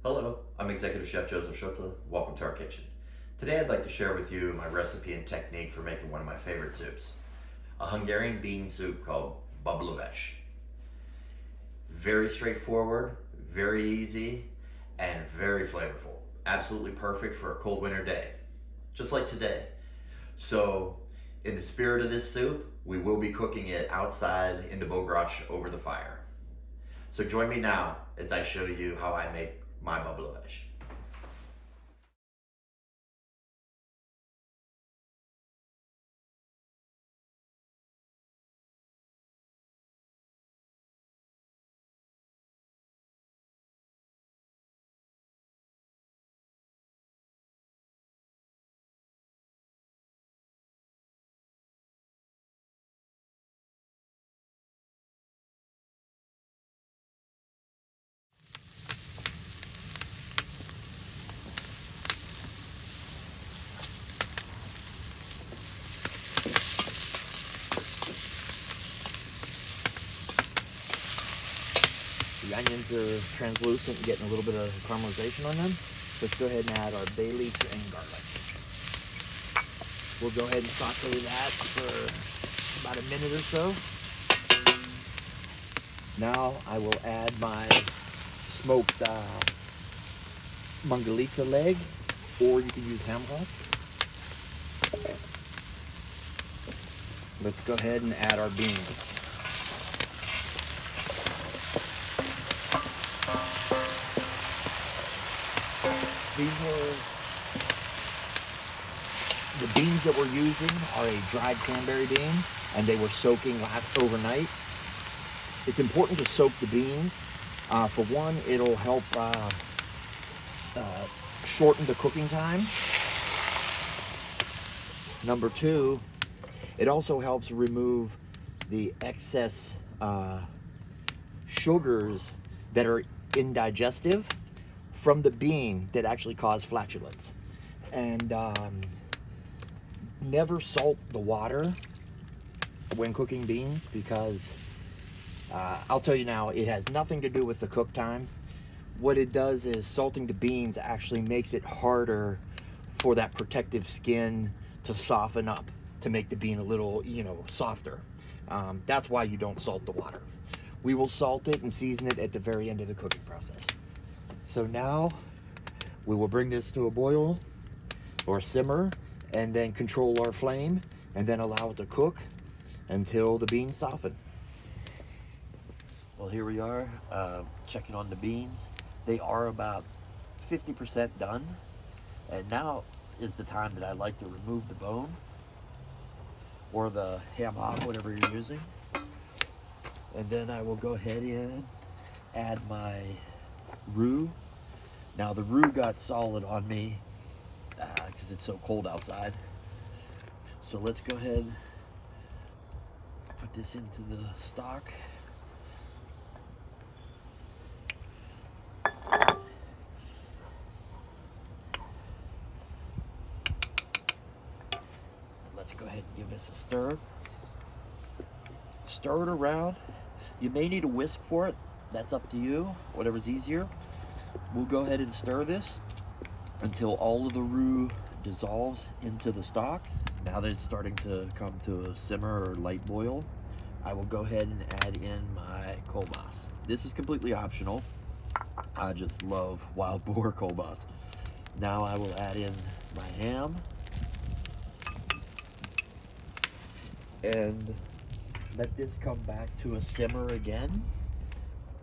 Hello, I'm Executive Chef Joseph Schutze. Welcome to our kitchen. Today I'd like to share with you my recipe and technique for making one of my favorite soups. A Hungarian bean soup called Bableves. Very straightforward, very easy, and very flavorful. Absolutely perfect for a cold winter day, just like today. So, in the spirit of this soup, we will be cooking it outside in the Boar over the fire. So join me now as I show you how I make my Bableves. The onions are translucent and getting a little bit of caramelization on them. Let's go ahead and add our bay leaves and garlic. We'll go ahead and saute that for about a minute or so. Now I will add my smoked Mangalica leg, or you can use ham hock. Let's go ahead and add our beans. The beans that we're using are a dried cranberry bean, and they were soaking overnight. It's important to soak the beans. For one, it'll help shorten the cooking time. Number two, it also helps remove the excess sugars that are indigestive from the bean that actually cause flatulence. And never salt the water when cooking beans, because I'll tell you now, it has nothing to do with the cook time. What it does is salting the beans actually makes it harder for that protective skin to soften up, to make the bean a little, softer. That's why you don't salt the water. We will salt it and season it at the very end of the cooking process. So now we will bring this to a boil or simmer, and then control our flame, and then allow it to cook until the beans soften. Well, here we are, checking on the beans. They are about 50% done, and now is the time that I like to remove the bone, or the ham hock, whatever you're using. And then I will go ahead and add my roux. Now the roux got solid on me because it's so cold outside. So let's go ahead and put this into the stock. Let's go ahead and give this a stir. Stir it around. You may need a whisk for it. That's up to you, whatever's easier. We'll go ahead and stir this until all of the roux dissolves into the stock. Now that it's starting to come to a simmer or light boil, I will go ahead and add in my Kolbász. This is completely optional. I just love wild boar Kolbász. Now I will add in my ham and let this come back to a simmer again.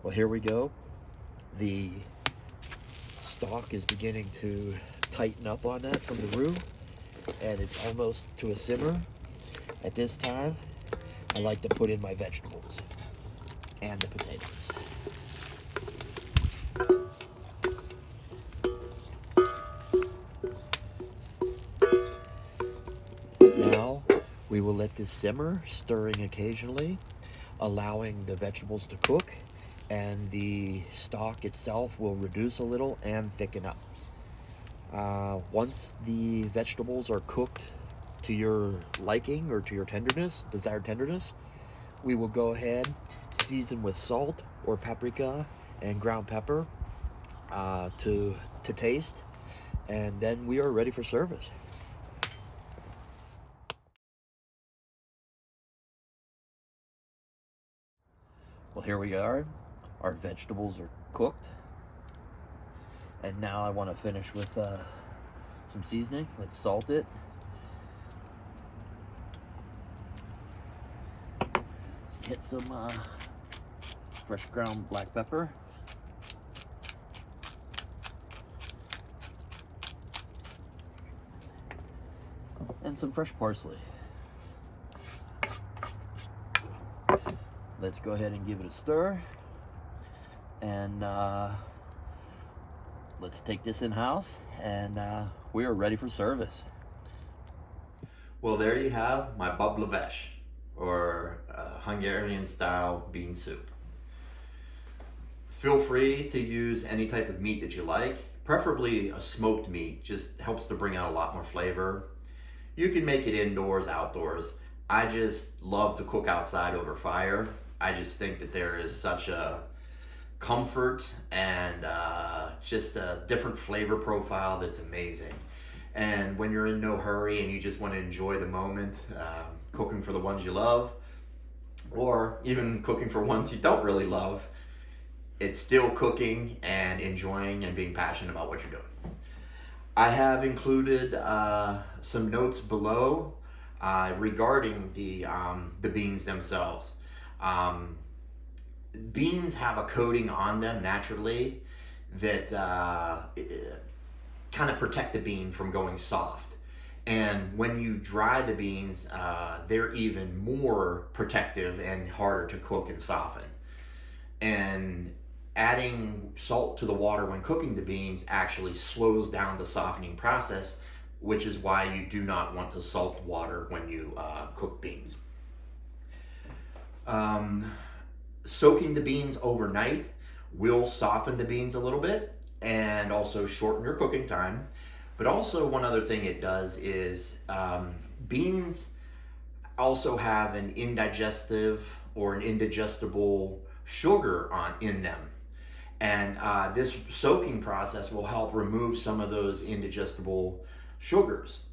Well, here we go. The stock is beginning to tighten up on that from the roux, and it's almost to a simmer. At this time, I like to put in my vegetables and the potatoes. Now, we will let this simmer, stirring occasionally, allowing the vegetables to cook, and the stock itself will reduce a little and thicken up. Once the vegetables are cooked to your liking or to your desired tenderness, we will go ahead, season with salt or paprika and ground pepper, to taste, and then we are ready for service. Well, here we are. Our vegetables are cooked, and now I want to finish with some seasoning. Let's salt it. Hit some fresh ground black pepper. And some fresh parsley. Let's go ahead and give it a stir. And let's take this in house, and we are ready for service. Well, there you have my Bableves, or Hungarian style bean soup. Feel free to use any type of meat that you like, preferably a smoked meat, just helps to bring out a lot more flavor. You can make it indoors, outdoors. I just love to cook outside over fire. I just think that there is such a comfort and just a different flavor profile that's amazing. And when you're in no hurry and you just want to enjoy the moment, cooking for the ones you love, or even cooking for ones you don't really love, it's still cooking and enjoying and being passionate about what you're doing. I have included some notes below regarding the beans themselves. Beans have a coating on them naturally that kind of protect the bean from going soft. And when you dry the beans, they're even more protective and harder to cook and soften. And adding salt to the water when cooking the beans actually slows down the softening process, which is why you do not want to salt water when you cook beans. Soaking the beans overnight will soften the beans a little bit and also shorten your cooking time. But also one other thing it does is beans also have an indigestive or an indigestible sugar in them. And this soaking process will help remove some of those indigestible sugars.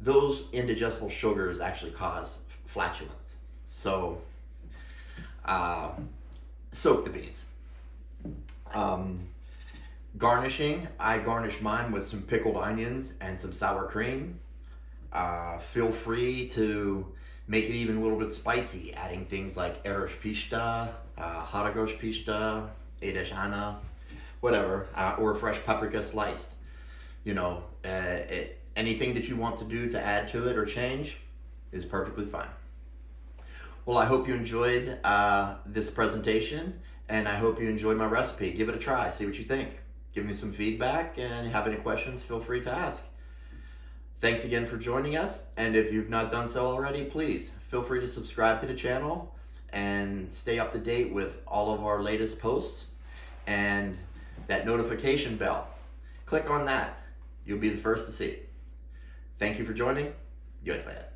Those indigestible sugars actually cause flatulence. So soak the beans. Garnishing, I garnish mine with some pickled onions and some sour cream. Feel free to make it even a little bit spicy, adding things like erős pista, haragos pista, édesana, whatever, or fresh paprika sliced. You know, anything that you want to do to add to it or change is perfectly fine. Well, I hope you enjoyed this presentation, and I hope you enjoyed my recipe. Give it a try, see what you think. Give me some feedback, and if you have any questions, feel free to ask. Thanks again for joining us, and if you've not done so already, please feel free to subscribe to the channel and stay up to date with all of our latest posts and that notification bell. Click on that. You'll be the first to see it. Thank you for joining. Jó étvágyat!